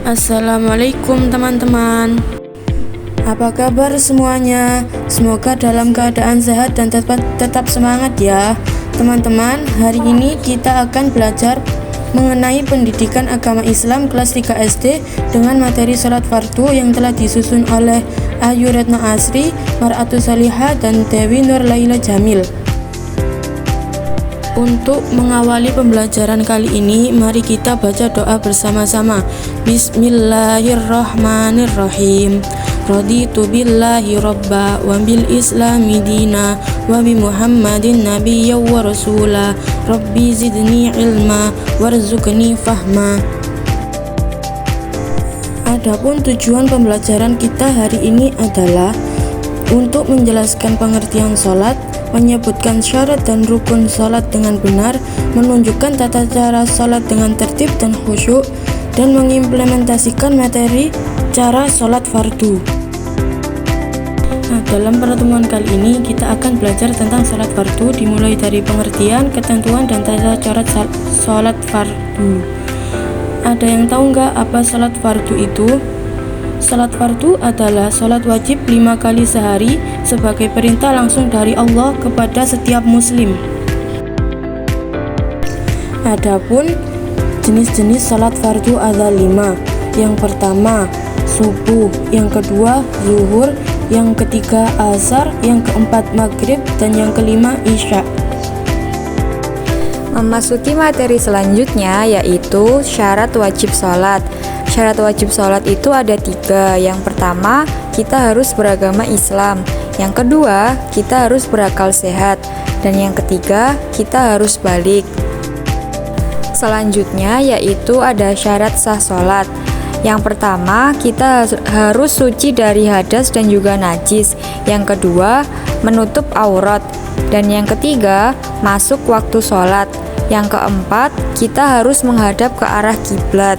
Assalamualaikum teman-teman. Apa kabar semuanya? Semoga dalam keadaan sehat dan tetap semangat ya. Teman-teman, hari ini kita akan belajar mengenai pendidikan agama Islam kelas 3 SD dengan materi salat fardu yang telah disusun oleh Ayu Retno Asri, Mar'atu Salihah, dan Dewi Nur Laila Jamil. Untuk mengawali pembelajaran kali ini, mari kita baca doa bersama-sama. Bismillahirrahmanirrahim. Raditu billahi robba wa bil islami dina wa bi muhammadin nabiyya wa rasula. Rabbi zidni ilma warzuqni fahma. Adapun tujuan pembelajaran kita hari ini adalah untuk menjelaskan pengertian sholat, menyebutkan syarat dan rukun sholat dengan benar, menunjukkan tata cara sholat dengan tertib dan khusyuk, dan mengimplementasikan materi cara sholat fardu. Nah, dalam pertemuan kali ini kita akan belajar tentang sholat fardu, dimulai dari pengertian, ketentuan, dan tata cara sholat fardu. Ada yang tahu nggak apa sholat fardu itu? Salat fardu adalah salat wajib 5 kali sehari sebagai perintah langsung dari Allah kepada setiap muslim. Adapun jenis-jenis salat fardu ada 5. Yang pertama subuh, yang kedua zuhur, yang ketiga asar, yang keempat maghrib, dan yang kelima isya. Memasuki materi selanjutnya yaitu syarat wajib sholat. Syarat wajib sholat itu ada 3. Yang pertama, kita harus beragama Islam. Yang kedua, kita harus berakal sehat. Dan yang ketiga, kita harus balik. Selanjutnya yaitu ada syarat sah sholat. Yang pertama, kita harus suci dari hadas dan juga najis. Yang kedua, menutup aurat. Dan yang ketiga, masuk waktu sholat. Yang keempat, kita harus menghadap ke arah kiblat.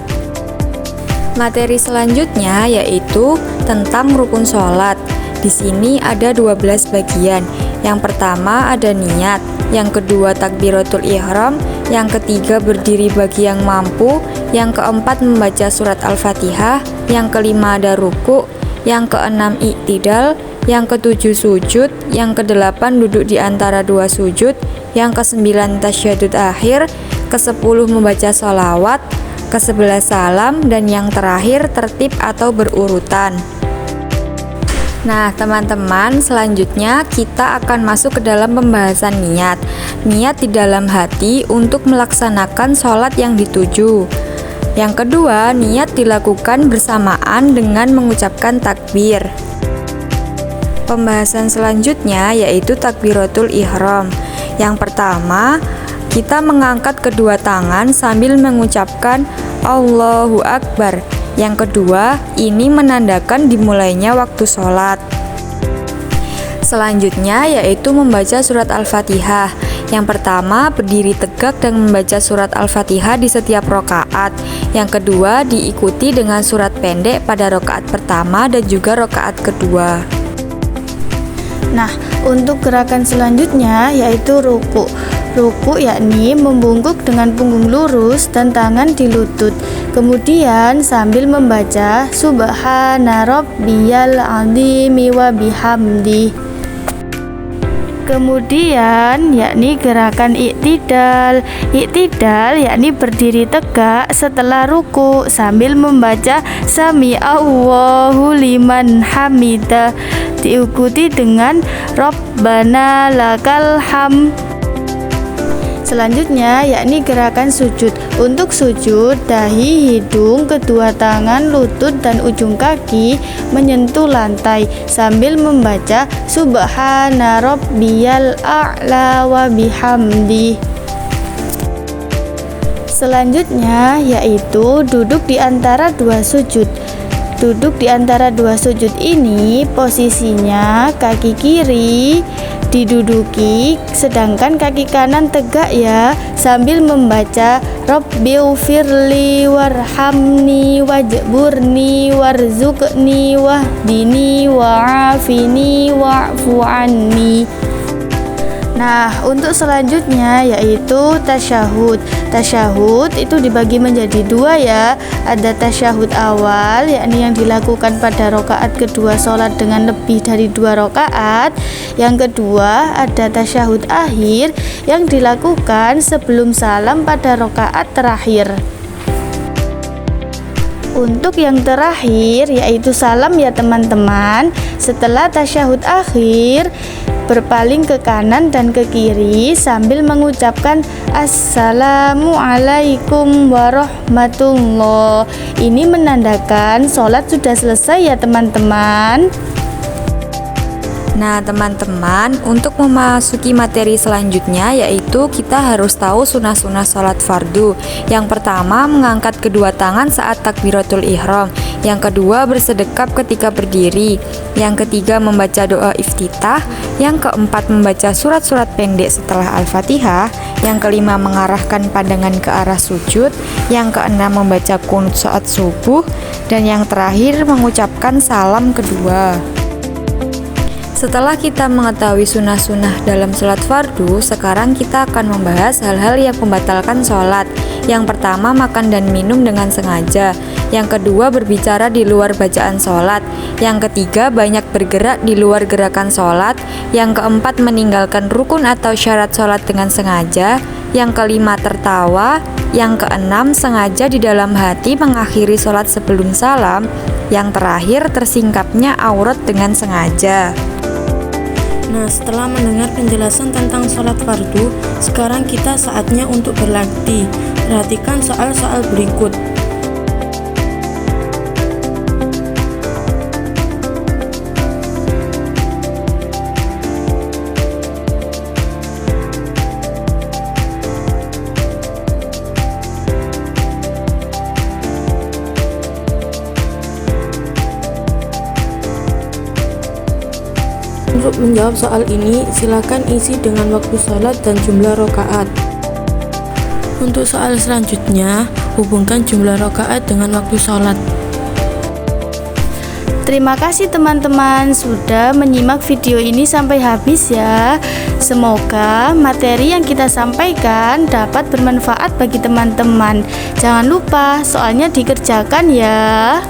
Materi selanjutnya yaitu tentang rukun sholat. Di sini ada 12 bagian. Yang pertama ada niat, yang kedua takbiratul ihram, yang ketiga berdiri bagi yang mampu, yang keempat membaca surat Al-Fatihah, yang kelima ada ruku, yang keenam i'tidal, yang ketujuh sujud, yang kedelapan duduk di antara 2 sujud, yang ke-9 tasyahud akhir, ke-10 membaca sholawat, ke-11 salam, dan yang terakhir tertib atau berurutan. Nah teman-teman, selanjutnya kita akan masuk ke dalam pembahasan niat. Niat di dalam hati untuk melaksanakan sholat yang dituju. Yang kedua, niat dilakukan bersamaan dengan mengucapkan takbir. Pembahasan selanjutnya yaitu takbiratul ihram. Yang pertama, kita mengangkat kedua tangan sambil mengucapkan Allahu Akbar. Yang kedua, ini menandakan dimulainya waktu sholat. Selanjutnya yaitu membaca surat Al-Fatihah. Yang pertama, berdiri tegak dan membaca surat Al-Fatihah di setiap rakaat. Yang kedua, diikuti dengan surat pendek pada rakaat pertama dan juga rakaat kedua. Nah, untuk gerakan selanjutnya yaitu ruku. Ruku yakni membungkuk dengan punggung lurus dan tangan di lutut. Kemudian sambil membaca Subhana rabbiyal azimi wa bihamdi. Kemudian yakni gerakan i'tidal. I'tidal yakni berdiri tegak setelah ruku sambil membaca Sami Allahu liman hamidah, diikuti dengan Rabbana lakal hamd. Selanjutnya yakni gerakan sujud. Untuk sujud, dahi, hidung, kedua tangan, lutut, dan ujung kaki menyentuh lantai sambil membaca Subhana rabbiyal a'la wa bihamdi. Selanjutnya yaitu duduk di antara 2 sujud. Duduk di antara 2 sujud ini posisinya kaki kiri diduduki sedangkan kaki kanan tegak ya, sambil membaca Rabbighfirli warhamni wajburni warzuqni wahdini wa'afini wa'fu anni. Nah, untuk selanjutnya yaitu tasyahud. Tasyahud itu dibagi menjadi dua ya. Ada tasyahud awal, yakni yang dilakukan pada rakaat kedua sholat dengan lebih dari 2 rakaat. Yang kedua ada tasyahud akhir yang dilakukan sebelum salam pada rakaat terakhir. Untuk yang terakhir yaitu salam ya teman-teman. Setelah tasyahud akhir, berpaling ke kanan dan ke kiri sambil mengucapkan Assalamualaikum warahmatullah. Ini menandakan sholat sudah selesai ya teman-teman. Nah teman-teman, untuk memasuki materi selanjutnya yaitu kita harus tahu sunah-sunah sholat fardu. Yang pertama, mengangkat kedua tangan saat takbiratul ihram. Yang kedua, bersedekap ketika berdiri. Yang ketiga, membaca doa iftitah. Yang keempat, membaca surat-surat pendek setelah Al-Fatihah. Yang kelima, mengarahkan pandangan ke arah sujud. Yang keenam, membaca qunut saat subuh. Dan yang terakhir, mengucapkan salam kedua. Setelah kita mengetahui sunnah-sunnah dalam sholat fardu, sekarang kita akan membahas hal-hal yang membatalkan sholat. Yang pertama, makan dan minum dengan sengaja. Yang kedua, berbicara di luar bacaan sholat. Yang ketiga, banyak bergerak di luar gerakan sholat. Yang keempat, meninggalkan rukun atau syarat sholat dengan sengaja. Yang kelima, tertawa. Yang keenam, sengaja di dalam hati mengakhiri sholat sebelum salam. Yang terakhir, tersingkapnya aurat dengan sengaja. Nah, setelah mendengar penjelasan tentang sholat fardu, sekarang kita saatnya untuk berlatih. Perhatikan soal-soal berikut. Untuk menjawab soal ini, silakan isi dengan waktu sholat dan jumlah rakaat. Untuk soal selanjutnya, hubungkan jumlah rakaat dengan waktu sholat. Terima kasih teman-teman sudah menyimak video ini sampai habis ya. Semoga materi yang kita sampaikan dapat bermanfaat bagi teman-teman. Jangan lupa soalnya dikerjakan ya.